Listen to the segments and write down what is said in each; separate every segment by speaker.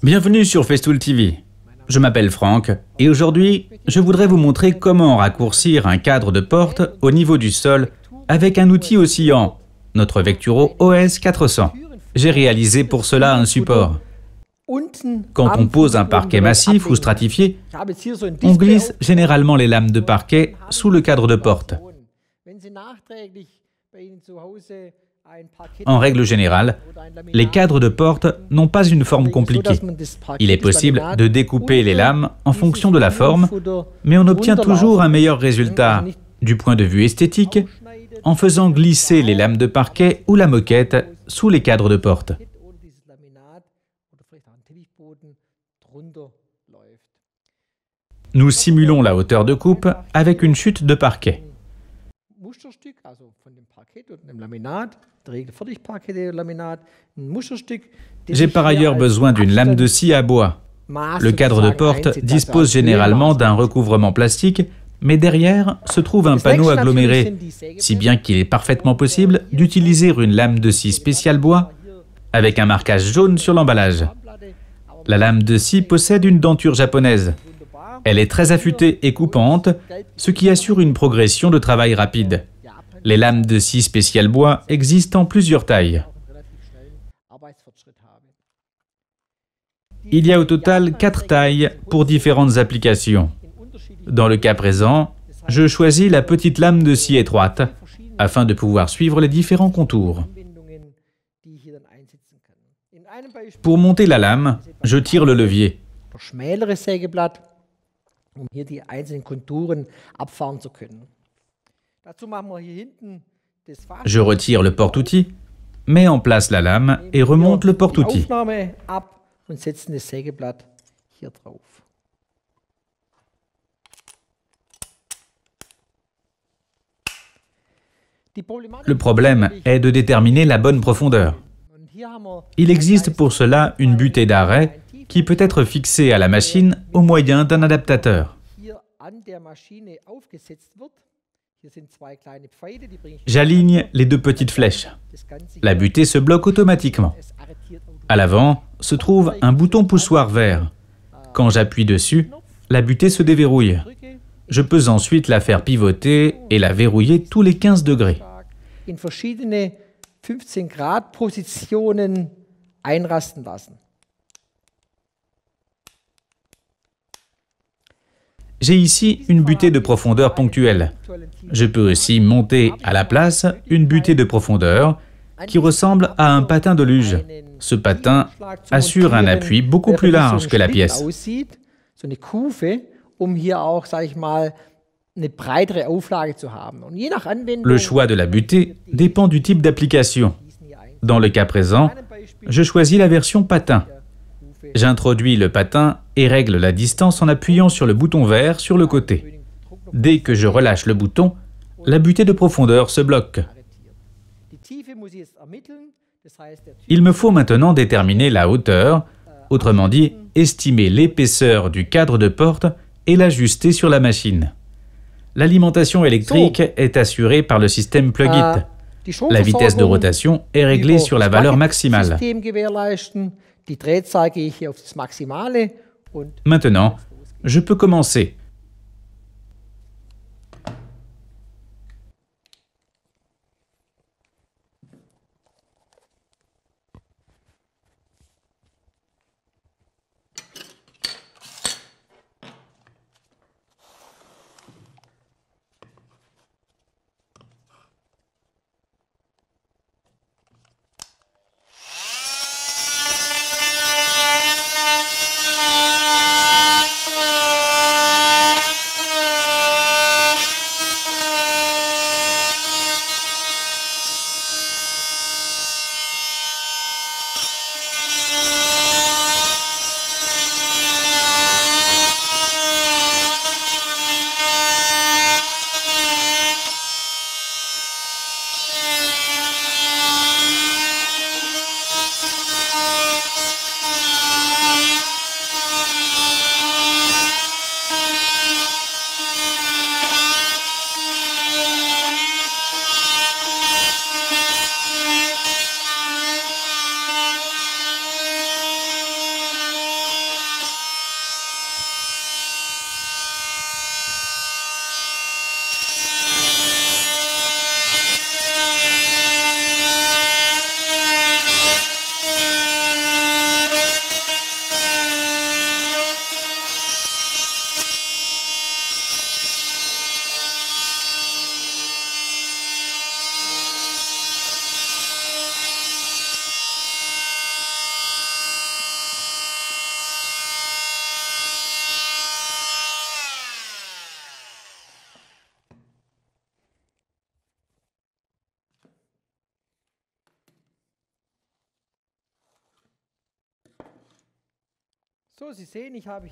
Speaker 1: Bienvenue sur Festool TV. Je m'appelle Franck et aujourd'hui, je voudrais vous montrer comment raccourcir un cadre de porte au niveau du sol avec un outil oscillant, notre Vecturo OS 400. J'ai réalisé pour cela un support. Quand on pose un parquet massif ou stratifié, on glisse généralement les lames de parquet sous le cadre de porte. En règle générale, les cadres de porte n'ont pas une forme compliquée. Il est possible de découper les lames en fonction de la forme, mais on obtient toujours un meilleur résultat du point de vue esthétique en faisant glisser les lames de parquet ou la moquette sous les cadres de porte. Nous simulons la hauteur de coupe avec une chute de parquet. J'ai par ailleurs besoin d'une lame de scie à bois. Le cadre de porte dispose généralement d'un recouvrement plastique, mais derrière se trouve un panneau aggloméré, si bien qu'il est parfaitement possible d'utiliser une lame de scie spéciale bois avec un marquage jaune sur l'emballage. La lame de scie possède une denture japonaise. Elle est très affûtée et coupante, ce qui assure une progression de travail rapide. Les lames de scie spéciale bois existent en plusieurs tailles. Il y a au total 4 tailles pour différentes applications. Dans le cas présent, je choisis la petite lame de scie étroite afin de pouvoir suivre les différents contours. Pour monter la lame, je tire le levier. Je retire le porte-outil, mets en place la lame et remonte le porte-outil. Le problème est de déterminer la bonne profondeur. Il existe pour cela une butée d'arrêt qui peut être fixée à la machine au moyen d'un adaptateur. J'aligne les 2 petites flèches. La butée se bloque automatiquement. À l'avant se trouve un bouton poussoir vert. Quand j'appuie dessus, la butée se déverrouille. Je peux ensuite la faire pivoter et la verrouiller tous les 15 degrés. J'ai ici une butée de profondeur ponctuelle. Je peux aussi monter à la place une butée de profondeur qui ressemble à un patin de luge. Ce patin assure un appui beaucoup plus large que la pièce. Le choix de la butée dépend du type d'application. Dans le cas présent, je choisis la version patin. J'introduis le patin et règle la distance en appuyant sur le bouton vert sur le côté. Dès que je relâche le bouton, la butée de profondeur se bloque. Il me faut maintenant déterminer la hauteur, autrement dit, estimer l'épaisseur du cadre de porte et l'ajuster sur la machine. L'alimentation électrique est assurée par le système plug-it. La vitesse de rotation est réglée sur la valeur maximale. Maintenant, je peux commencer.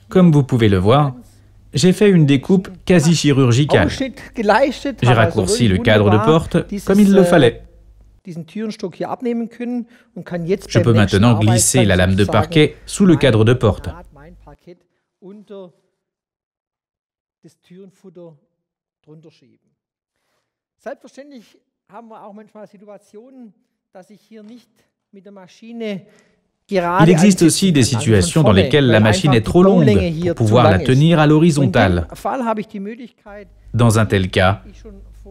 Speaker 1: Comme vous pouvez le voir, j'ai fait une découpe quasi chirurgicale. J'ai raccourci le cadre de porte comme il le fallait. Je peux maintenant glisser la lame de parquet sous le cadre de porte. Il existe aussi des situations dans lesquelles la machine est trop longue pour pouvoir la tenir à l'horizontale. Dans un tel cas,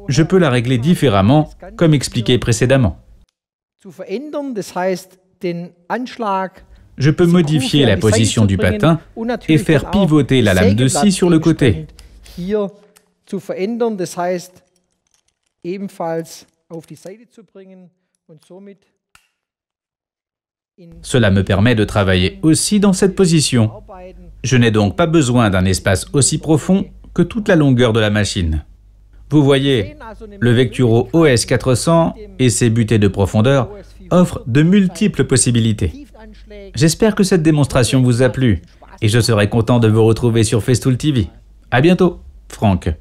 Speaker 1: je peux la régler différemment, comme expliqué précédemment. Je peux modifier la position du patin et faire pivoter la lame de scie sur le côté. Cela me permet de travailler aussi dans cette position. Je n'ai donc pas besoin d'un espace aussi profond que toute la longueur de la machine. Vous voyez, le Vecturo OS 400 et ses butées de profondeur offrent de multiples possibilités. J'espère que cette démonstration vous a plu et je serai content de vous retrouver sur Festool TV. À bientôt, Franck.